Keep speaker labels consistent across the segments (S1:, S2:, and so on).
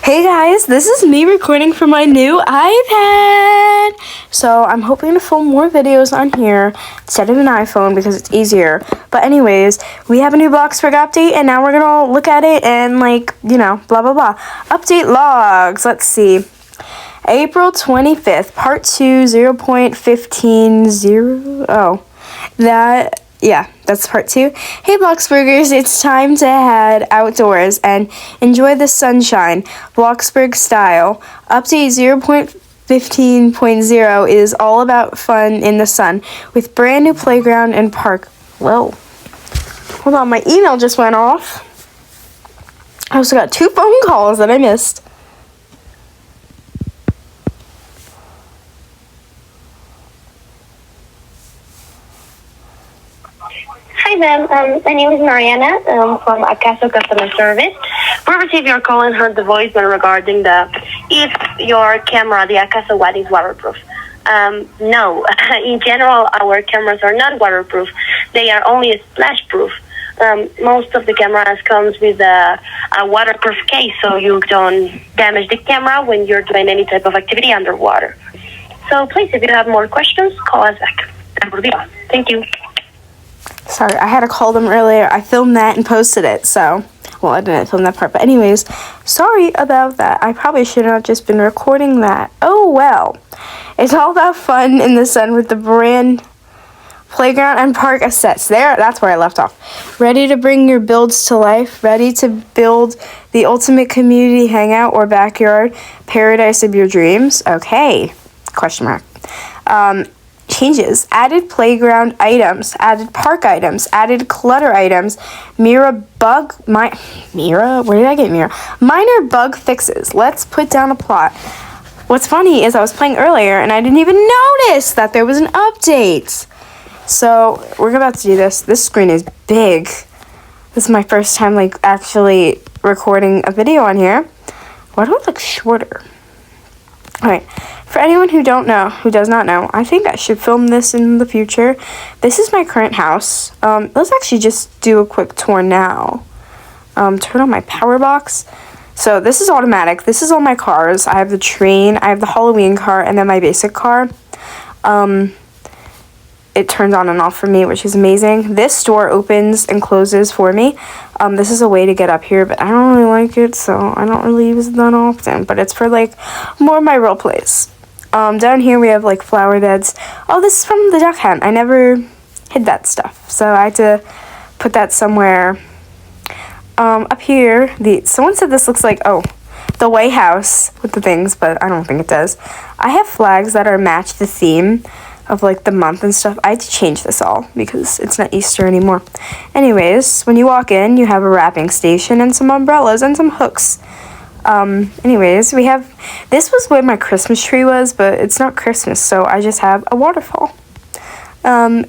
S1: Hey guys, this is me recording from my new iPad. So I'm hoping to film more videos on here instead of an iPhone because it's easier. But anyways, we have a new bloxburg update and now we're gonna look at it and blah blah blah. Update logs. Let's see. April 25th, part 2, 0.150. That's part 2. Hey Bloxburgers, it's time to head outdoors and enjoy the sunshine, Bloxburg style. Update 0.15.0 is all about fun in the sun with brand new playground and park. Whoa. Hold on, my email just went off. I also got 2 phone calls that I missed.
S2: Hi, ma'am. My name is Mariana from Acaso Customer Service. We received your call and heard the voicemail regarding if your camera, the Acaso One, is waterproof. No. In general, our cameras are not waterproof. They are only splash-proof. Most of the cameras comes with a waterproof case, so you don't damage the camera when you're doing any type of activity underwater. So please, if you have more questions, call us back. That will be all. Thank you.
S1: Sorry, I had to call them earlier. I filmed that and posted it, so... Well, I didn't film that part, but anyways, sorry about that. I probably should have just been recording that. Oh, well. It's all about fun in the sun with the brand playground and park assets. That's where I left off. Ready to bring your builds to life? Ready to build the ultimate community hangout or backyard paradise of your dreams? Okay. Question mark. Changes: added playground items, added park items, added clutter items, where did I get mirror? Minor bug fixes. Let's put down a plot. What's funny is I was playing earlier and I didn't even notice that there was an update. So we're about to do this. This screen is big. This is my first time actually recording a video on here. Why do I look shorter? Alright. For anyone who does not know, I think I should film this in the future. This is my current house. Let's actually just do a quick tour now. Turn on my power box. So this is automatic. This is all my cars. I have the train, I have the Halloween car, and then my basic car. It turns on and off for me, which is amazing. This door opens and closes for me. This is a way to get up here, but I don't really like it, so I don't really use it that often. But it's for more of my role plays. Down here we have flower beds. Oh, this is from the duck hunt. I never hid that stuff, so I had to put that somewhere. Up here, someone said this looks like the White House with the things, but I don't think it does. I have flags that match the theme of the month and stuff. I had to change this all because it's not Easter anymore. Anyways, when you walk in, you have a wrapping station and some umbrellas and some hooks. Anyways, this was where my Christmas tree was, but it's not Christmas, so I just have a waterfall.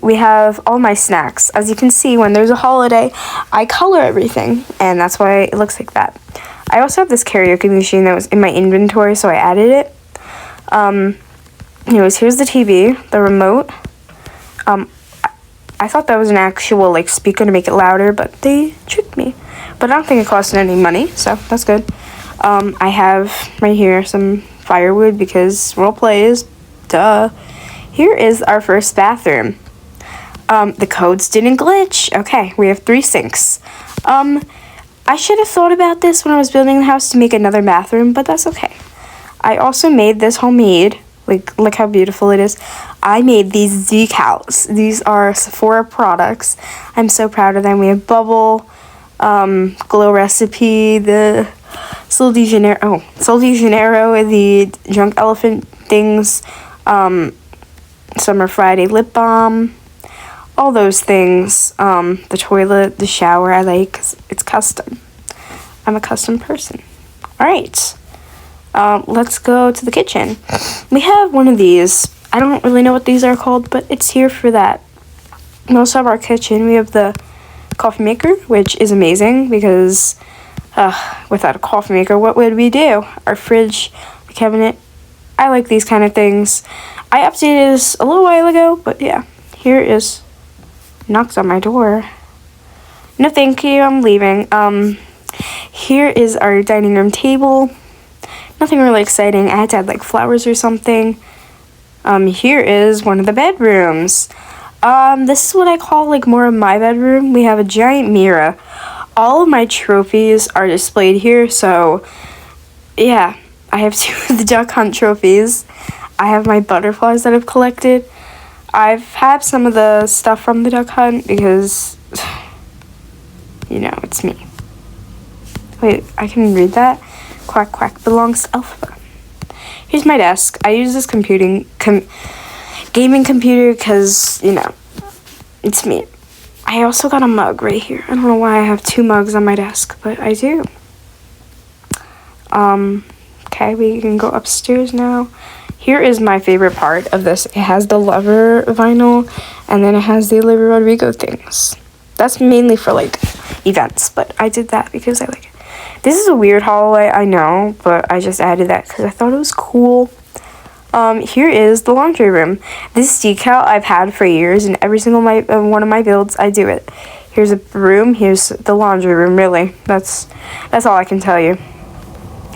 S1: We have all my snacks. As you can see, when there's a holiday, I color everything, and that's why it looks like that. I also have this karaoke machine that was in my inventory, so I added it. Anyways, here's the TV, the remote. I thought that was an actual speaker to make it louder, but they tricked me. But I don't think it costed any money, so that's good. I have right here some firewood because role plays, duh. Here is our first bathroom. The codes didn't glitch. Okay, we have 3 sinks. I should have thought about this when I was building the house to make another bathroom, but that's okay. I also made this homemade. Look how beautiful it is. I made these decals. These are Sephora products. I'm so proud of them. We have Bubble, Glow Recipe, the Sol de Janeiro, the Drunk Elephant things, Summer Friday lip balm, all those things. The toilet, the shower, I like 'cause it's custom. I'm a custom person. All right. Let's go to the kitchen. We have one of these. I don't really know what these are called, but it's here for that. We also have our kitchen. We have the coffee maker, which is amazing because without a coffee maker, what would we do? Our fridge, the cabinet. I like these kind of things. I updated this a little while ago, but yeah. Here is... Knocks on my door. No, thank you. I'm leaving. Here is our dining room table. Nothing really exciting. I had to add like flowers or something. Here is one of the bedrooms. This is what I call like more of my bedroom. We have a giant mirror. All of my trophies are displayed here, so yeah, I have 2 of the duck hunt trophies. I have my butterflies that I've collected. I've had some of the stuff from the duck hunt because, you know, it's me. Wait, I can read that? Quack quack belongs to Alpha. Here's my desk. I use this gaming computer because, you know, it's me. I also got a mug right here. I don't know why I have 2 mugs on my desk, but I do. Okay, we can go upstairs now. Here is my favorite part of this. It has the Lover vinyl, and then it has the Olivia Rodrigo things. That's mainly for, like, events, but I did that because I like it. This is a weird hallway, I know, but I just added that because I thought it was cool. Here is the laundry room. This decal I've had for years, and every single one of my builds, I do it. Here's a room. Here's the laundry room, really. That's all I can tell you.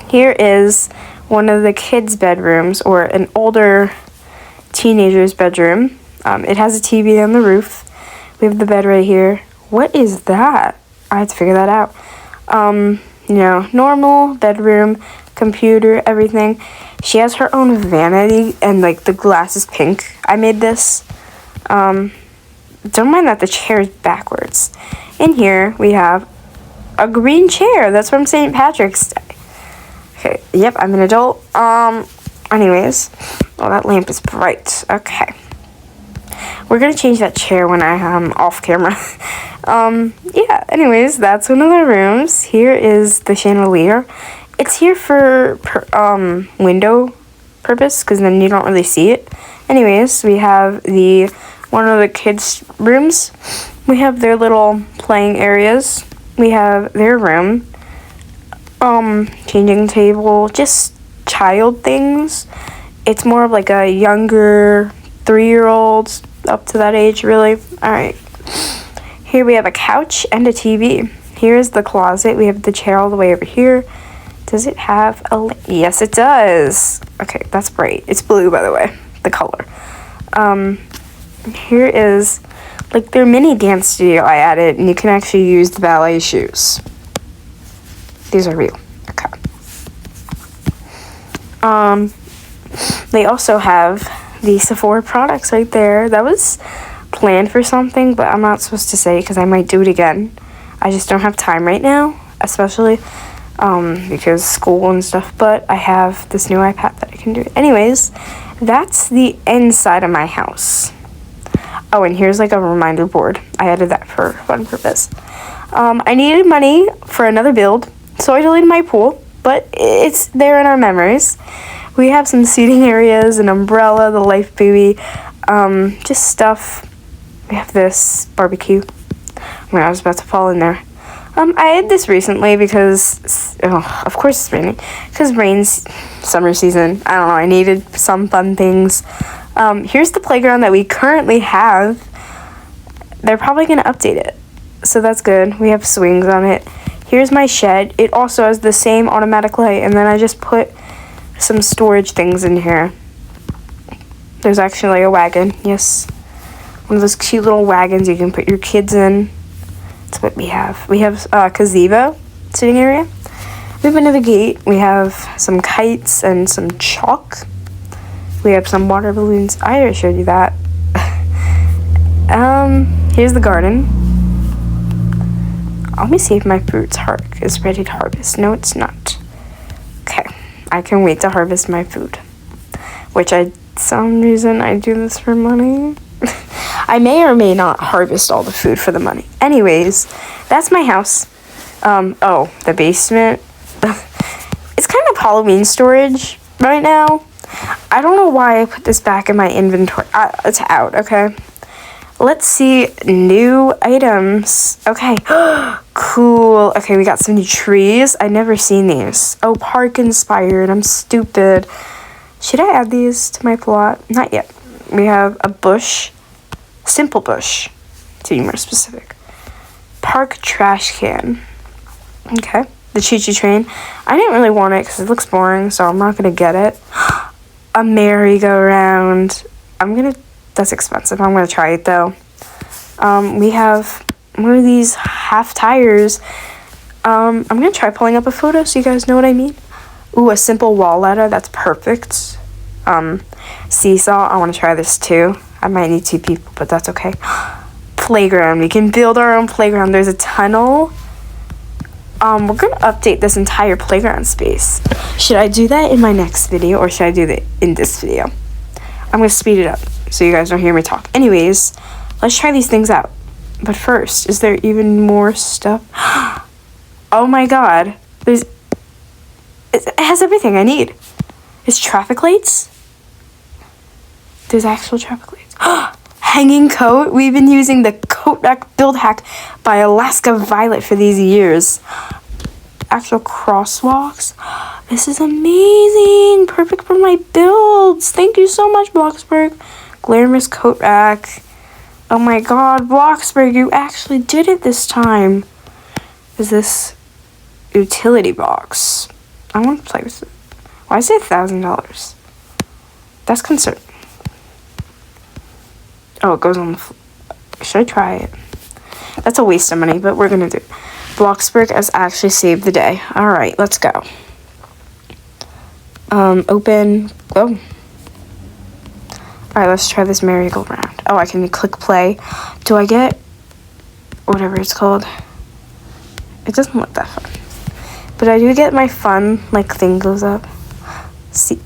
S1: Here is one of the kids' bedrooms, or an older teenager's bedroom. It has a TV on the roof. We have the bed right here. What is that? I had to figure that out. You know, normal bedroom, computer, everything. She has her own vanity, and like the glass is pink. I made this. Don't mind that the chair is backwards. In here we have a green chair. That's from St. Patrick's Day. Okay, yep, I'm an adult. Anyways, oh, that lamp is bright. Okay. We're gonna change that chair when I am off camera. Yeah, anyways, that's one of the rooms. Here is the chandelier. It's here for window purpose, because then you don't really see it. Anyways, we have one of the kids' rooms. We have their little playing areas. We have their room. Changing table, just child things. It's more of like a younger 3-year-old, up to that age, really. Alright. Here we have a couch and a TV. Here's the closet. We have the chair all the way over here. Does it have a... Yes, it does. Okay, that's bright. It's blue, by the way, the color. Here is like their mini dance studio I added, and you can actually use the ballet shoes. These are real. Okay. They also have the Sephora products right there. That was planned for something, but I'm not supposed to say because I might do it again. I just don't have time right now, especially because school and stuff, but I have this new iPad that I can do it. Anyways, that's the inside of my house. Oh, and here's like a reminder board. I added that for fun purpose. I needed money for another build, so I deleted my pool, but it's there in our memories. We have some seating areas, an umbrella, the life buoy, just stuff. We have this barbecue. Oh my God, I was about to fall in there. I had this recently because, of course it's raining, because rain's summer season. I don't know, I needed some fun things. Here's the playground that we currently have. They're probably going to update it, so that's good. We have swings on it. Here's my shed. It also has the same automatic light, and then I just put some storage things in here. There's actually a wagon, yes. One of those cute little wagons you can put your kids in. That's what we have. We have a gazebo sitting area. We have another gate. We have some kites and some chalk. We have some water balloons. I already showed you that. Here's the garden. Let me see if my fruit's is ready to harvest. No, it's not. Okay, I can wait to harvest my food. Which some reason I do this for money. I may or may not harvest all the food for the money. Anyways, that's my house. Oh, the basement. It's kind of Halloween storage right now. I don't know why I put this back in my inventory. It's out, okay? Let's see. New items. Okay. Cool. Okay, we got some new trees. I've never seen these. Oh, park inspired. I'm stupid. Should I add these to my plot? Not yet. We have a bush. Simple bush, to be more specific. Park trash can. Okay. the choo-choo train. I didn't really want it because it looks boring, so I'm not gonna get it. A merry-go-round. That's expensive. I'm gonna try it though. We have one of these half tires. I'm gonna try pulling up a photo so you guys know what I mean. Ooh, a simple wall ladder. That's perfect. Seesaw. I want to try this too. I might need 2 people, but that's okay. Playground. We can build our own playground. There's a tunnel. We're gonna update this entire playground space. Should I do that in my next video or should I do that in this video? I'm gonna speed it up so you guys don't hear me talk. Anyways, let's try these things out. But first, is there even more stuff? Oh my god. It has everything I need. It's traffic lights? There's actual traffic lights. Hanging coat. We've been using the coat rack build hack by Alaska Violet for these years. Actual crosswalks. This is amazing. Perfect for my builds. Thank you so much, Bloxburg. Glamorous coat rack. Oh my god, Bloxburg, you actually did it this time. Is this utility box? I want to play with it. Why is it $1,000? That's concerning. Oh, it goes on the floor. Should I try it? That's a waste of money, but we're gonna do it. Bloxburg has actually saved the day. Alright, let's go. Open. Oh. Alright, let's try this merry-go-round. Oh, I can click play. Do I get whatever it's called? It doesn't look that fun. But I do get my fun, like, thing goes up. See.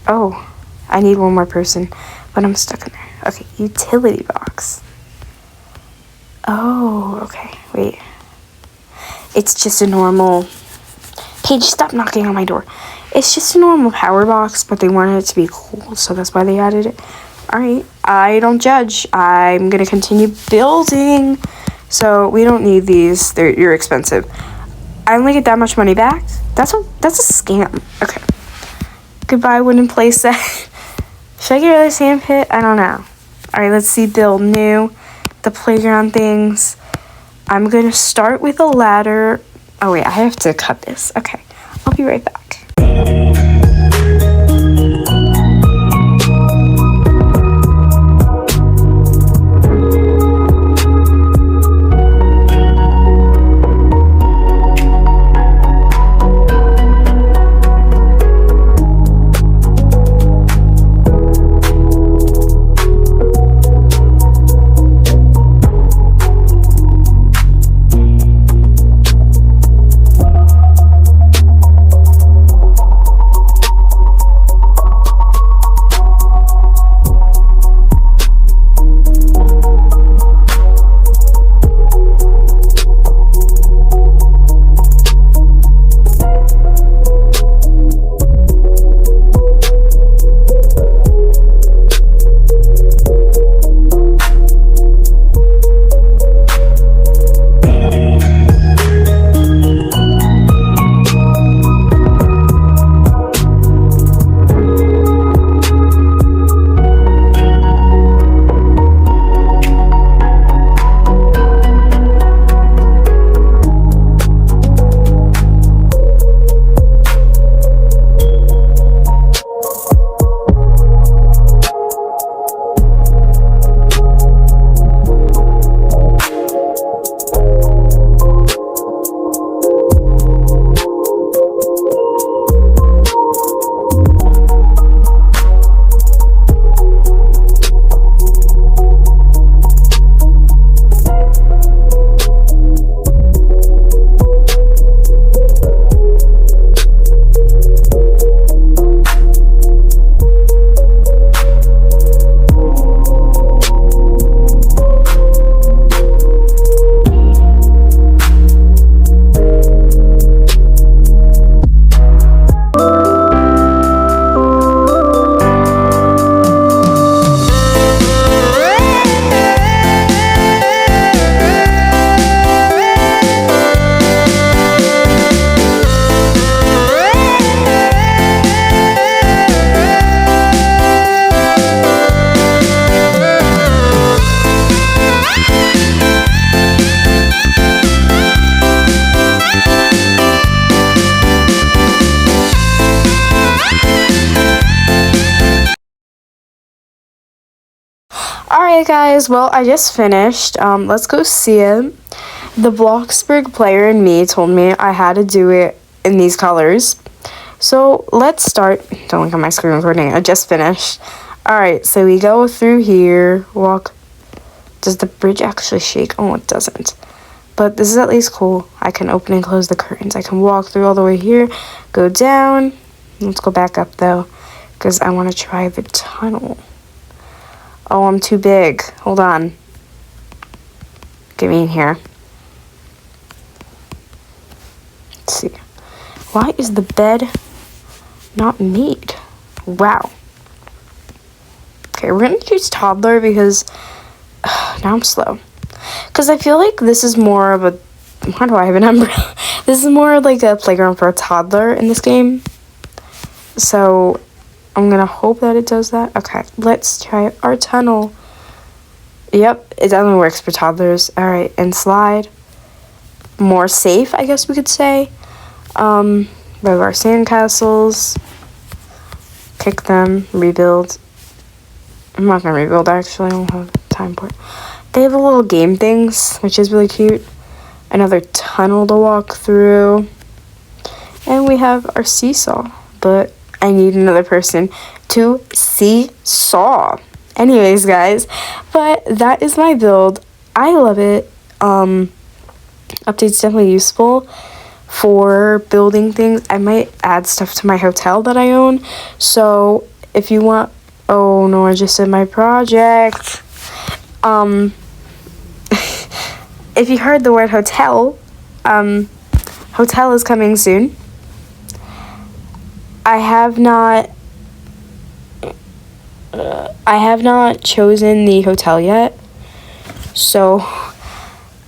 S1: Oh. I need one more person, but I'm stuck in there. Okay, utility box. Oh, okay. Wait. It's just a normal... Paige, stop knocking on my door. It's just a normal power box, but they wanted it to be cool, so that's why they added it. Alright, I don't judge. I'm gonna continue building. So, we don't need these. You're expensive. I only get that much money back? That's a scam. Okay. Goodbye, wooden playset. Should I get rid of the sand pit? I don't know. Alright, let's see. Build new. The playground things. I'm gonna start with a ladder. Oh wait, I have to cut this. Okay, I'll be right back. Alright guys, well I just finished. Let's go see it. The Bloxburg player in me told me I had to do it in these colors. So let's start. Don't look at my screen recording. I just finished. Alright, so we go through here, walk. Does the bridge actually shake? Oh, it doesn't. But this is at least cool. I can open and close the curtains. I can walk through all the way here, go down. Let's go back up though, because I want to try the tunnel. Oh, I'm too big. Hold on. Get me in here. Let's see. Why is the bed not made? Wow. Okay, we're going to choose toddler because now I'm slow. Because I feel like this is more of a... Why do I have an umbrella? This is more like a playground for a toddler in this game. So I'm going to hope that it does that. Okay, let's try our tunnel. Yep, it definitely works for toddlers. Alright, and slide. More safe, I guess we could say. We have our sandcastles. Pick them, rebuild. I'm not going to rebuild, actually. I don't have time for it. They have a little game things, which is really cute. Another tunnel to walk through. And we have our seesaw. But I need another person to seesaw. Anyways, guys. But that is my build. I love it. Update's definitely useful for building things. I might add stuff to my hotel that I own. So if you want... Oh, no, I just said my project. If you heard the word hotel, hotel is coming soon. I have not chosen the hotel yet. So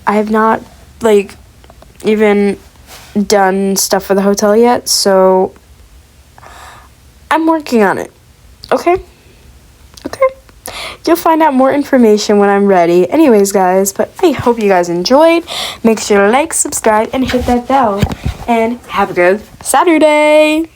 S1: I have not like even done stuff for the hotel yet, so I'm working on it. Okay? You'll find out more information when I'm ready. Anyways, guys, but I hope you guys enjoyed. Make sure to like, subscribe, and hit that bell. And have a good Saturday!